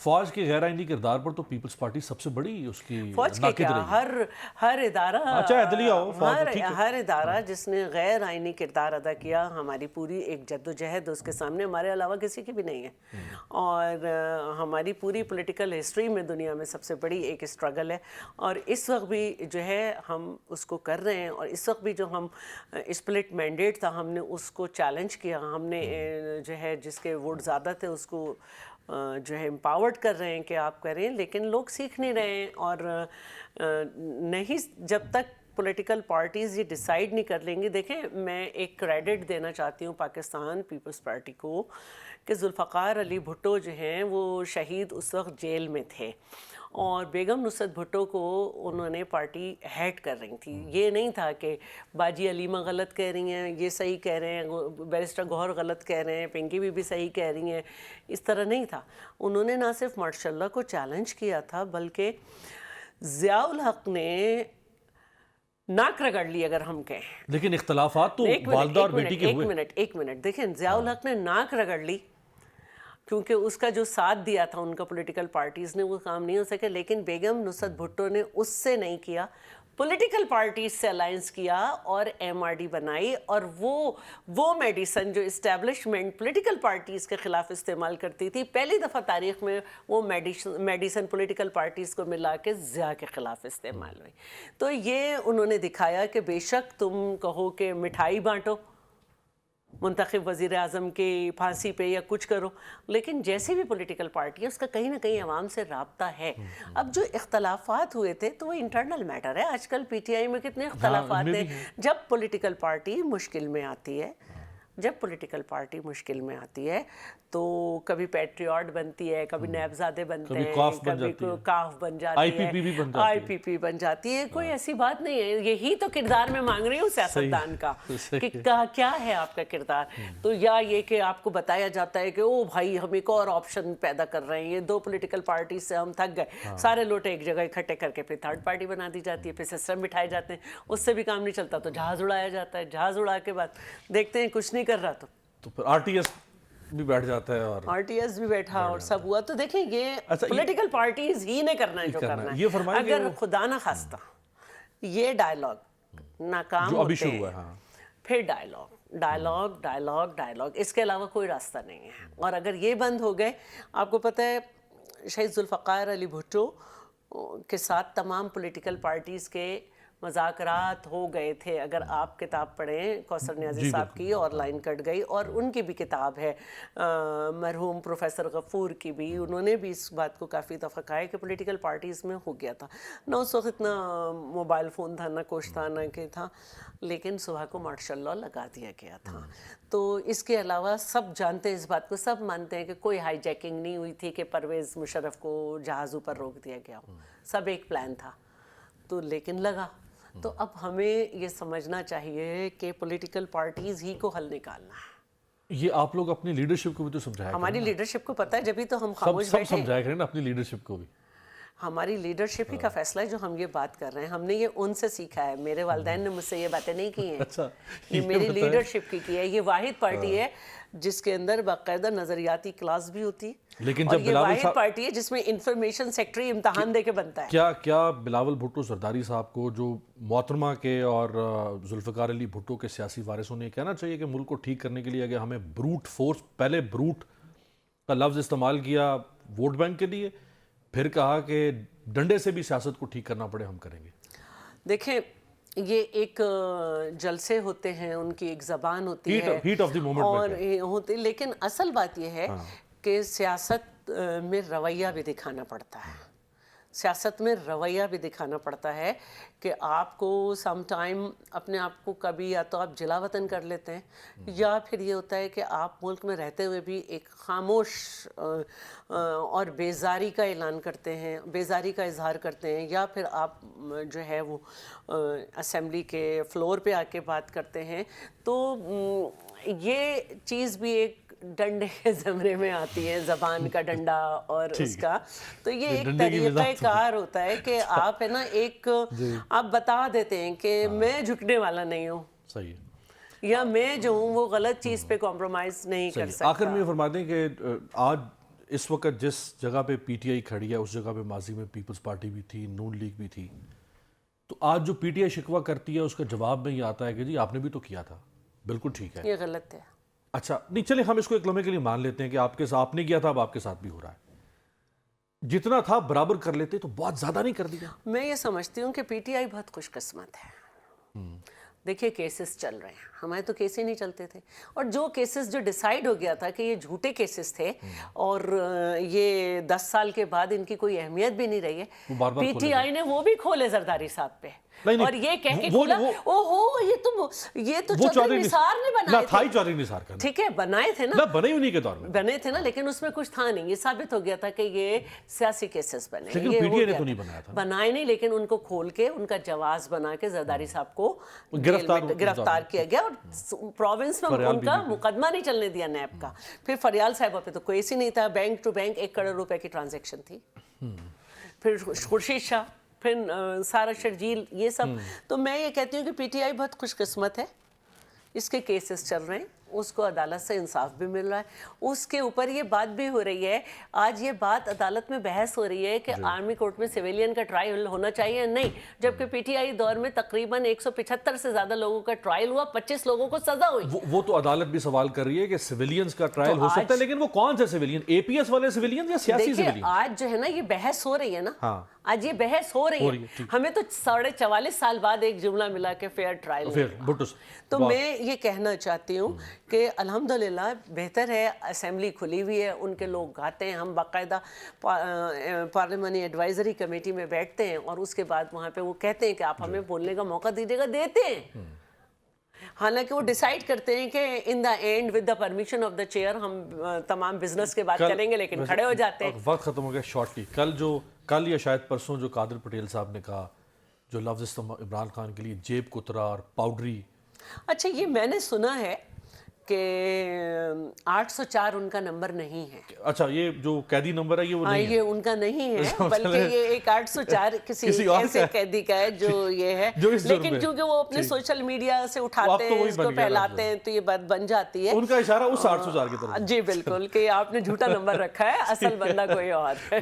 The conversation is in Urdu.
فوج کے غیر آئینی کردار پر تو پیپلز پارٹی سب سے بڑی اس کی فوج کے ناقد کیا رہی ہر ادارہ اچھا عدلیہ ہو فوج ہر ادارہ جس نے غیر آئینی کردار ادا کیا ہماری پوری ایک جد و جہد اس کے سامنے ہمارے علاوہ کسی کی بھی نہیں ہے، اور ہماری پوری پولیٹیکل ہسٹری میں دنیا میں سب سے بڑی ایک اسٹرگل ہے، اور اس وقت بھی جو ہے ہم اس کو کر رہے ہیں، اور اس وقت بھی جو ہم اسپلٹ مینڈیٹ تھا ہم نے اس کو چیلنج کیا، ہم نے جو ہے جس کے ووٹ زیادہ تھے اس کو جو ہے امپاورڈ کر رہے ہیں کہ آپ کریں، لیکن لوگ سیکھ نہیں رہے ہیں، اور نہیں جب تک پولیٹیکل پارٹیز یہ ڈیسائیڈ نہیں کر لیں گی۔ دیکھیں میں ایک کریڈٹ دینا چاہتی ہوں پاکستان پیپلز پارٹی کو کہ ذوالفقار علی بھٹو جو ہیں وہ شہید اس وقت جیل میں تھے، اور بیگم نصرت بھٹو کو انہوں نے پارٹی ہیڈ کر رہی تھی، یہ نہیں تھا کہ باجی علیمہ غلط کہہ رہی ہیں، یہ صحیح کہہ رہے ہیں، بیرسٹر گوہر غلط کہہ رہے ہیں، پنکی بی بھی صحیح کہہ رہی ہیں، اس طرح نہیں تھا۔ انہوں نے نہ صرف ماشاء اللہ کو چیلنج کیا تھا بلکہ ضیاء الحق نے ناک رگڑ لی اگر ہم کہیں، لیکن اختلافات تو والدہ اور بیٹی کے ہوئے۔ ایک منٹ دیکھیں، ضیاء الحق نے ناک رگڑ لی کیونکہ اس کا جو ساتھ دیا تھا ان کا پولیٹیکل پارٹیز نے وہ کام نہیں ہو سکے، لیکن بیگم نصرت بھٹو نے اس سے نہیں کیا، پولیٹیکل پارٹیز سے الائنس کیا اور ایم آر ڈی بنائی، اور وہ میڈیسن جو اسٹیبلشمنٹ پولیٹیکل پارٹیز کے خلاف استعمال کرتی تھی، پہلی دفعہ تاریخ میں وہ میڈیسن پولیٹیکل پارٹیز کو ملا کے ضیاء کے خلاف استعمال ہوئی۔ تو یہ انہوں نے دکھایا کہ بے شک تم کہو کہ مٹھائی بانٹو منتخب وزیر اعظم کی پھانسی پہ یا کچھ کرو، لیکن جیسے بھی پولیٹیکل پارٹی ہے اس کا کہیں نہ کہیں عوام سے رابطہ ہے۔ اب جو اختلافات ہوئے تھے تو وہ انٹرنل میٹر ہے، آج کل پی ٹی آئی میں کتنے اختلافات ہیں۔ جب پولیٹیکل پارٹی مشکل میں آتی ہے تو کبھی پیٹریوٹ بنتی ہے، کبھی نیب زادے بنتے ہیں، کبھی کاف بن جاتی ہے، آئی پی پی بن جاتی ہے، کوئی ایسی بات نہیں ہے۔ یہی تو کردار میں مانگ رہی ہوں سیاستدان کا کہ کیا ہے آپ کا کردار، تو یا یہ کہ آپ کو بتایا جاتا ہے کہ او بھائی ہم ایک اور آپشن پیدا کر رہے ہیں، یہ دو پولیٹیکل پارٹیز سے ہم تھک گئے، سارے لوٹے ایک جگہ اکٹھے کر کے پھر تھرڈ پارٹی بنا دی جاتی ہے، پھر سسٹم بٹھائے جاتے ہیں، اس سے بھی کام نہیں چلتا تو جہاز اڑایا جاتا ہے، جہاز اڑا کے بعد دیکھتے ہیں کچھ نہیں کر رہا تو پھر آر ٹی ایس بھی بیٹھ جاتا ہے، اور آر ٹی ایس بھی بیٹھا اور سب ہوا۔ تو دیکھیں یہ پولیٹیکل پارٹیز ہی نے کرنا ہے جو کرنا ہے، اگر خدا نہ خواستہ یہ ڈائلاگ ناکام ہوتے ہیں پھر ڈائلاگ اس کے علاوہ کوئی راستہ نہیں ہے، اور اگر یہ بند ہو گئے، آپ کو پتہ ہے شہید ذوالفقار علی بھٹو کے ساتھ تمام پولیٹیکل پارٹیز کے مذاکرات ہو گئے تھے۔ اگر آپ کتاب پڑھیں کوثر نیازی صاحب کی، اور لائن کٹ گئی، اور ان کی بھی کتاب ہے مرحوم پروفیسر غفور کی بھی، انہوں نے بھی اس بات کو کافی دفعہ کہا ہے کہ پولیٹیکل پارٹیز میں ہو گیا تھا، نہ اس وقت اتنا موبائل فون تھا، نہ کچھ تھا، نہ کہ تھا، لیکن صبح کو ماشاء اللہ لگا دیا گیا تھا۔ تو اس کے علاوہ سب جانتے ہیں اس بات کو، سب مانتے ہیں کہ کوئی ہائی جیکنگ نہیں ہوئی تھی کہ پرویز مشرف کو جہازوں پر روک دیا گیا ہو، سب ایک پلان تھا، تو لیکن لگا۔ تو اب ہمیں یہ سمجھنا چاہیے کہ پولیٹیکل پارٹیز ہی کو حل نکالنا ہے۔ یہ آپ لوگ اپنی لیڈرشپ کو بھی تو سمجھایا کریں، ہماری لیڈرشپ کو پتہ ہے، جبھی تو ہم خاموش سب بیٹھے ہیں۔ سمجھایا کریں نا اپنی لیڈرشپ کو بھی۔ ہماری لیڈرشپ ہی کا فیصلہ ہے جو ہم یہ بات کر رہے ہیں، ہم نے یہ ان سے سیکھا ہے، میرے والدین نے مجھ سے یہ باتیں نہیں کی ہیں، یہ میری لیڈرشپ کی ہے۔ یہ واحد پارٹی ہے جس کے اندر باقاعدہ نظریاتی کلاس بھی ہوتی ہے، لیکن اور جب یہ واحد پارٹی ہے جس میں انفارمیشن سیکٹری امتحان دے کے بنتا ہے۔ کیا بلاول بھٹو زرداری صاحب کو، جو محترمہ کے اور ذوالفقار علی بھٹو کے سیاسی وارثوں نے کہنا چاہیے کہ ملک کو ٹھیک کرنے کے لیے اگر ہمیں بروٹ فورس، پہلے بروٹ کا لفظ استعمال کیا ووٹ بینک کے لیے، پھر کہا کہ ڈنڈے سے بھی سیاست کو ٹھیک کرنا پڑے ہم کریں گے؟ دیکھیں یہ ایک جلسے ہوتے ہیں، ان کی ایک زبان ہوتی ہے، ہیٹ آف دی مومنٹ اور ہوتی، لیکن اصل بات یہ ہے کہ سیاست میں رویہ بھی دکھانا پڑتا ہے، سیاست میں رویہ بھی دکھانا پڑتا ہے کہ آپ کو سم ٹائم اپنے آپ کو کبھی یا تو آپ جلا وطن کر لیتے ہیں، یا پھر یہ ہوتا ہے کہ آپ ملک میں رہتے ہوئے بھی ایک خاموش اور بیزاری کا اعلان کرتے ہیں، بیزاری کا اظہار کرتے ہیں، یا پھر آپ جو ہے وہ اسمبلی کے فلور پہ آ کے بات کرتے ہیں۔ تو یہ چیز بھی ایک ڈنڈے کے زمرے میں آتی ہے، زبان کا ڈنڈا اور اس کا، تو یہ ایک طریقہ کار ہوتا ہے کہ آپ ہے نا ایک آپ بتا دیتے ہیں کہ میں جھکنے والا نہیں ہوں، صحیح ہے، یا میں جو ہوں وہ غلط چیز پہ کمپرومائز نہیں کر سکتا۔ آخر میں یہ فرما دیں کہ آج اس وقت جس جگہ پہ پی ٹی آئی کھڑی ہے اس جگہ پہ ماضی میں پیپلز پارٹی بھی تھی، نون لیگ بھی تھی، تو آج جو پی ٹی آئی شکوہ کرتی ہے اس کا جواب میں یہ آتا ہے کہ جی آپ نے بھی تو کیا تھا، بالکل ٹھیک ہے. یہ غلط ہے. اچھا نہیں چلیں ہم اس کو ایک لمحے کے لیے مان لیتے ہیں کہ آپ نے کیا تھا، اب آپ کے ساتھ بھی ہو رہا ہے. جتنا تھا برابر کر لیتے تو بہت زیادہ نہیں کر دیا. میں یہ سمجھتی ہوں کہ پی ٹی آئی بہت خوش قسمت ہے. دیکھیے کیسز چل رہے ہیں، ہمارے تو کیس ہی نہیں چلتے تھے، اور جو کیسز جو ڈیسائیڈ ہو گیا تھا کہ یہ جھوٹے کیسز تھے اور یہ 10 سال کے بعد ان کی کوئی اہمیت بھی نہیں رہی ہے، پی ٹی آئی نے وہ بھی کھولے زرداری صاحب پہ، اور یہ کہہ کے کھولا یہ تو چودھری نثار نے بنائے تھا. چودھری نثار کا ٹھیک ہے بنائے تھے نا، بنے انہی کے دور میں بنے تھے نا، لیکن اس میں کچھ تھا نہیں. یہ ثابت ہو گیا تھا کہ یہ سیاسی کیسز بنے، لیکن پی ٹی آئی نے تو نہیں بنایا تھا، بنائے نہیں، لیکن ان کو کھول کے ان کا جواز بنا کے زرداری صاحب کو گرفتار کیا گیا، اور پروونس میں ان کا مقدمہ نہیں چلنے دیا نیب کا. پھر فریال صاحبہ پہ تو کوئی ہی نہیں تھا، بینک ٹو بینک 1 کروڑ روپے کی ٹرانزیکشن تھی. پھر خورشید شاہ، پھر سارا شرجیل، یہ سب. تو میں یہ کہتی ہوں کہ پی ٹی آئی بہت خوش قسمت ہے، اس کے کیسز چل رہے ہیں، اس کو عدالت سے انصاف بھی مل رہا ہے، اس کے اوپر یہ بات بھی ہو رہی ہے. آج یہ بات عدالت میں بحث ہو رہی ہے کہ آرمی کورٹ میں سویلین کا ٹرائل ہونا چاہیے نہیں، جبکہ پی ٹی آئی دور میں تقریباً 175 سے زیادہ لوگوں کا ٹرائل ہوا، 25 لوگوں کو سزا ہوئی. وہ تو عدالت بھی سوال کر رہی ہے کہ سویلینز کا ٹرائل ہو سکتا ہے، لیکن وہ کون سے سویلین، اے پی ایس والے سویلین یا سیاسی سویلین؟ آج جو ہے نا یہ بحث ہو رہی ہے نا، آج یہ بحث ہو رہی ہے. ہمیں تو 44.5 سال بعد ایک جملہ ملا کہ فیئر ٹرائل. تو میں یہ کہنا چاہتی ہوں کہ الحمدللہ بہتر ہے، اسمبلی کھلی ہوئی ہے، ان کے لوگ آتے ہیں، ہم باقاعدہ پارلیمانی ایڈوائزری کمیٹی میں بیٹھتے ہیں، اور اس کے بعد وہاں پہ وہ کہتے ہیں کہ آپ ہمیں بولنے کا موقع دیجیے گا، دیتے ہیں. حالانکہ وہ ڈیسائیڈ کرتے ہیں کہ in the end with the permission of the chair ہم تمام بزنس کے بات کریں گے، لیکن کھڑے ہو جاتے ہیں. وقت ختم ہو گیا شارٹلی. کل یا شاید پرسوں جو قادر پٹیل صاحب نے کہا، جو لفظ عمران خان کے لیے جیب کترا اور پاؤڈری. اچھا یہ میں نے سنا ہے کہ 804 ان کا نمبر نہیں ہے. اچھا یہ جو قیدی نمبر ہے یہ وہ نہیں ہے، یہ ان کا نہیں ہے، بلکہ یہ ایک 804 کسی ایسے قیدی کا ہے جو یہ ہے. لیکن کیونکہ وہ اپنے سوشل میڈیا سے اٹھاتے ہیں، اس کو پھیلاتے ہیں، تو یہ بات بن جاتی ہے. ان کا اشارہ اس 804 کی طرف. جی بالکل، کہ آپ نے جھوٹا نمبر رکھا ہے، اصل بندہ کوئی اور ہے.